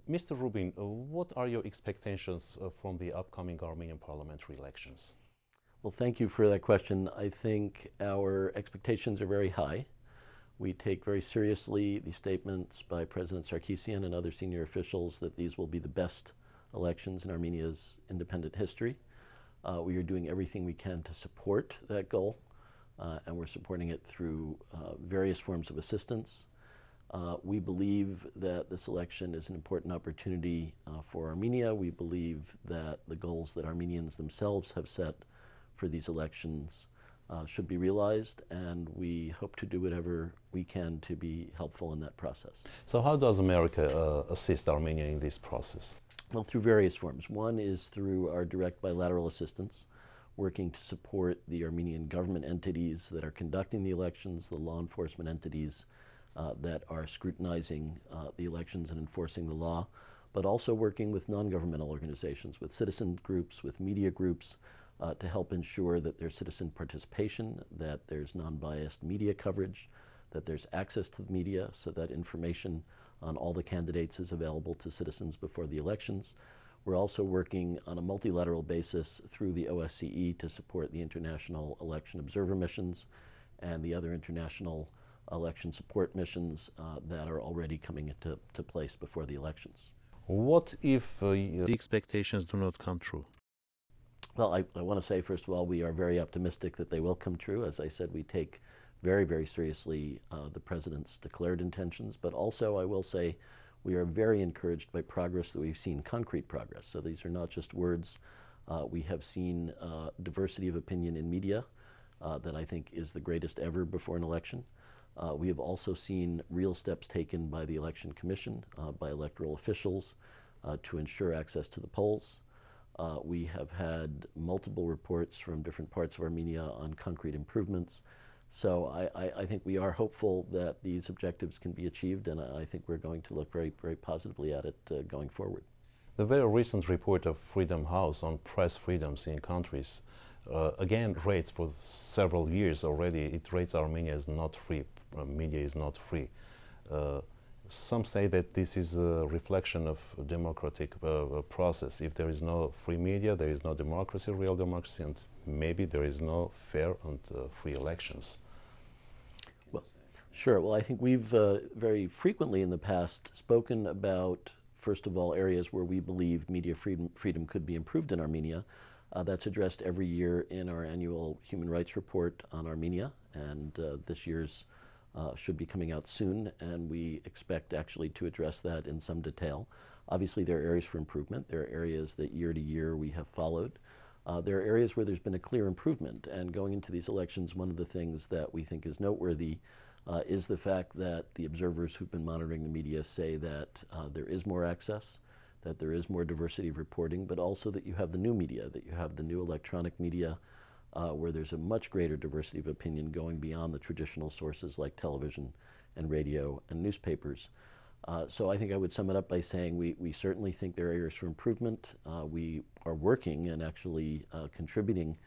Mr. Rubin, what are your expectations from the upcoming Armenian parliamentary elections? Well, thank you for that question. I think our expectations are very high. We take very seriously the statements by President Sarkisian and other senior officials that these will be the best elections in Armenia's independent history. We are doing everything we can to support that goal, and we're supporting it through various forms of assistance. We believe that this election is an important opportunity for Armenia. We believe that the goals that Armenians themselves have set for these elections should be realized, and we hope to do whatever we can to be helpful in that process. So how does America assist Armenia in this process? Well, through various forms. One is through our direct bilateral assistance, working to support the Armenian government entities that are conducting the elections, the law enforcement entities that are scrutinizing the elections and enforcing the law, but also working with non-governmental organizations, with citizen groups, with media groups, to help ensure that there's citizen participation, that there's non-biased media coverage, that there's access to the media so that information on all the candidates is available to citizens before the elections. We're also working on a multilateral basis through the OSCE to support the international election observer missions and the other international election support missions that are already coming into place before the elections. What if the expectations do not come true? Well, I want to say, first of all, we are very optimistic that they will come true. As I said, we take very, very seriously the President's declared intentions, but also I will say we are very encouraged by progress that we've seen, concrete progress. So these are not just words. We have seen diversity of opinion in media that I think is the greatest ever before an election. We have also seen real steps taken by the Election Commission, by electoral officials to ensure access to the polls. We have had multiple reports from different parts of Armenia on concrete improvements. So I think we are hopeful that these objectives can be achieved, and I think we're going to look very, very positively at it going forward. The very recent report of Freedom House on press freedoms in countries again rates for several years already, it rates Armenia as not free, media is not free. Some say that this is a reflection of a democratic process. If there is no free media, there is no democracy, real democracy, and maybe there is no fair and free elections. Well, sure. Well, I think we've very frequently in the past spoken about, first of all, areas where we believe media freedom could be improved in Armenia. That's addressed every year in our annual human rights report on Armenia, and this year's should be coming out soon, and we expect actually to address that in some detail. Obviously, there are areas for improvement. There are areas that year to year we have followed. There are areas where there's been a clear improvement, and going into these elections, one of the things that we think is noteworthy is the fact that the observers who've been monitoring the media say that there is more access, that there is more diversity of reporting, but also that you have the new media, that you have the new electronic media, where there's a much greater diversity of opinion going beyond the traditional sources like television and radio and newspapers. So I think I would sum it up by saying we certainly think there are areas for improvement. We are working and actually contributing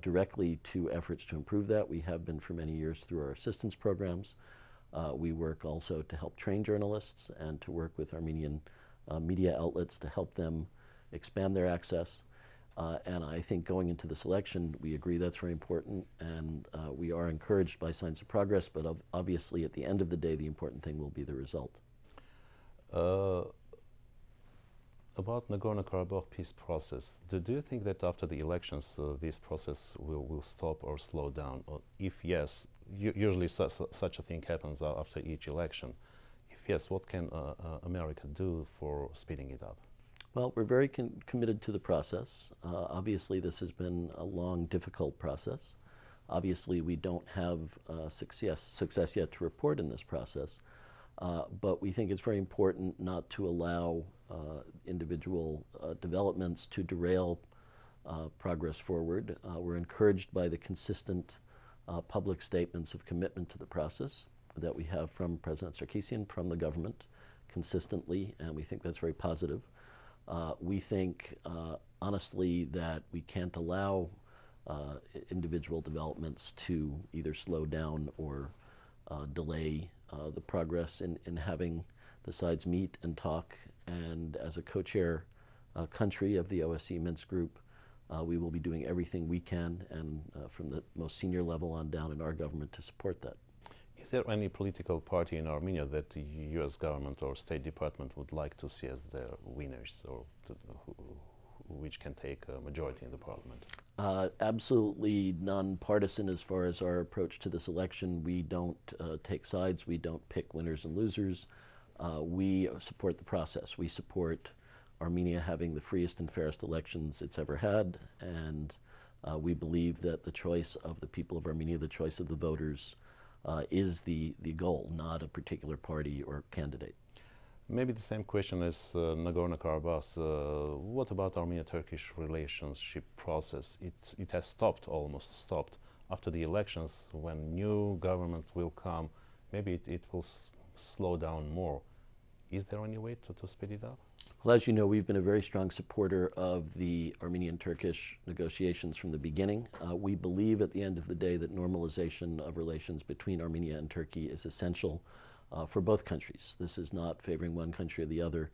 directly to efforts to improve that. We have been for many years through our assistance programs. We work also to help train journalists and to work with Armenian media outlets to help them expand their access. And I think going into this election, we agree that's very important, and we are encouraged by signs of progress, but obviously at the end of the day, the important thing will be the result. About Nagorno-Karabakh peace process, do you think that after the elections this process will stop or slow down? Or if yes, usually such a thing happens after each election. If yes, what can America do for speeding it up? Well, we're very committed to the process. Obviously, this has been a long, difficult process. Obviously, we don't have success yet to report in this process, but we think it's very important not to allow individual developments to derail progress forward. We're encouraged by the consistent public statements of commitment to the process that we have from President Sarkisian, from the government, consistently, and we think that's very positive. We think, honestly, that we can't allow individual developments to either slow down or delay the progress in having the sides meet and talk and as a co-chair country of the OSCE Minsk Group, we will be doing everything we can, and from the most senior level on down in our government, to support that. Is there any political party in Armenia that the U.S. government or State Department would like to see as their winners, or which can take a majority in the parliament? Absolutely nonpartisan as far as our approach to this election. We don't take sides. We don't pick winners and losers. We support the process. We support Armenia having the freest and fairest elections it's ever had, and we believe that the choice of the people of Armenia, the choice of the voters, is the goal, not a particular party or candidate. Maybe the same question as Nagorno-Karabakh. What about Armenia-Turkish relationship process? It has almost stopped. After the elections, when new government will come, maybe it will slow down more. Is there any way to speed it up? Well, as you know, we've been a very strong supporter of the Armenian-Turkish negotiations from the beginning. We believe at the end of the day that normalization of relations between Armenia and Turkey is essential for both countries. This is not favoring one country or the other.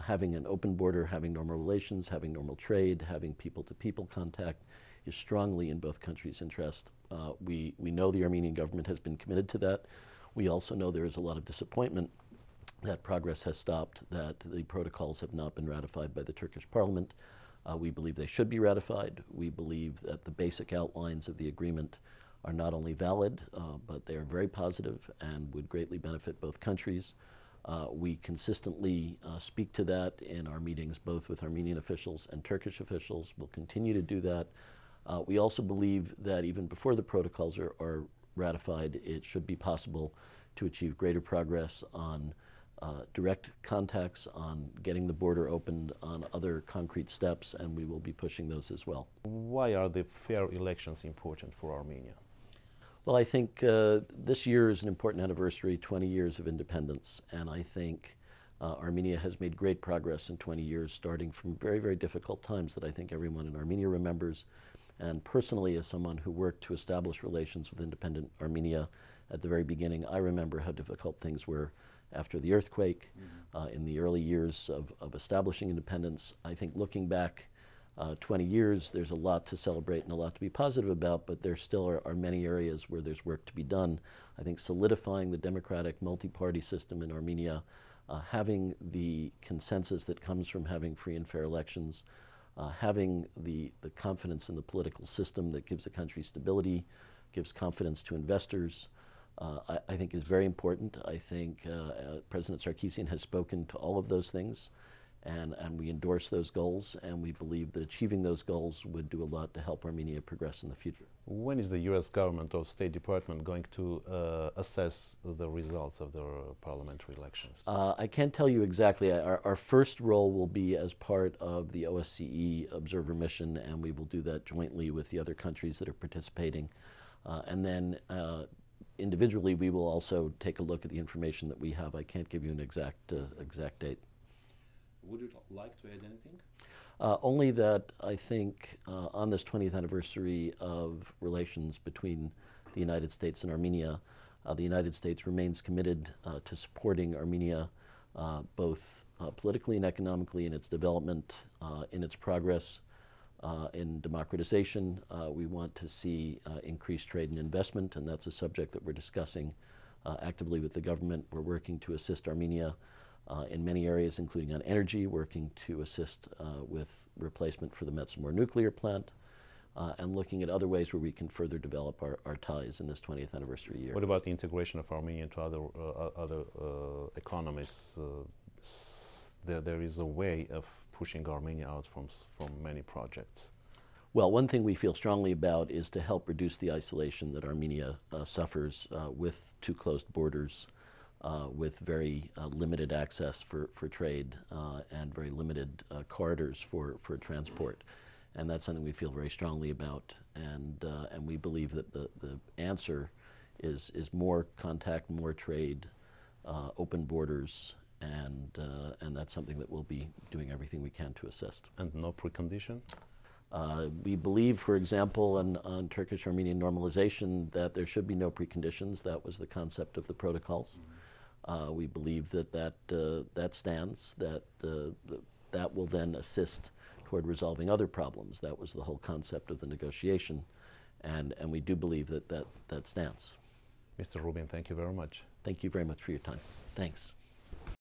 Having an open border, having normal relations, having normal trade, having people-to-people contact is strongly in both countries' interest. We know the Armenian government has been committed to that. We also know there is a lot of disappointment that progress has stopped, that the protocols have not been ratified by the Turkish parliament. We believe they should be ratified. We believe that the basic outlines of the agreement are not only valid, but they are very positive and would greatly benefit both countries. We consistently speak to that in our meetings, both with Armenian officials and Turkish officials. We'll continue to do that. We also believe that even before the protocols are ratified, it should be possible to achieve greater progress on direct contacts, on getting the border opened, on other concrete steps, and we will be pushing those as well. Why are the fair elections important for Armenia? Well, I think this year is an important anniversary, 20 years of independence, and I think Armenia has made great progress in 20 years, starting from very, very difficult times that I think everyone in Armenia remembers. And personally, as someone who worked to establish relations with independent Armenia at the very beginning, I remember how difficult things were after the earthquake, in the early years of establishing independence. I think looking back 20 years, there's a lot to celebrate and a lot to be positive about, but there still are many areas where there's work to be done. I think solidifying the democratic multi-party system in Armenia, having the consensus that comes from having free and fair elections, having the confidence in the political system that gives the country stability, gives confidence to investors, I think is very important. I think President Sarkisian has spoken to all of those things, and we endorse those goals, and we believe that achieving those goals would do a lot to help Armenia progress in the future. When is the U.S. government or State Department going to assess the results of the parliamentary elections? I can't tell you exactly. Our first role will be as part of the OSCE observer mission, and we will do that jointly with the other countries that are participating. And then individually, we will also take a look at the information that we have. I can't give you an exact date. Would you like to add anything? Only that I think on this 20th anniversary of relations between the United States and Armenia, the United States remains committed to supporting Armenia both politically and economically in its development, in its progress, in democratization. We want to see increased trade and investment, and that's a subject that we're discussing actively with the government. We're working to assist Armenia in many areas, including on energy, working to assist with replacement for the Metsamor nuclear plant, and looking at other ways where we can further develop our ties in this 20th anniversary year. What about the integration of Armenia into other economies? There is a way of pushing Armenia out from many projects. Well, one thing we feel strongly about is to help reduce the isolation that Armenia suffers with two closed borders, with very limited access for trade and very limited corridors for transport. And that's something we feel very strongly about. And we believe that the answer is more contact, more trade, open borders, and that's something that we'll be doing everything we can to assist. And no precondition? We believe, for example, on Turkish-Armenian normalization, that there should be no preconditions. That was the concept of the protocols. We believe that that stands, that will then assist toward resolving other problems. That was the whole concept of the negotiation, and we do believe that stands. Mr. Rubin, thank you very much. Thank you very much for your time. Thanks.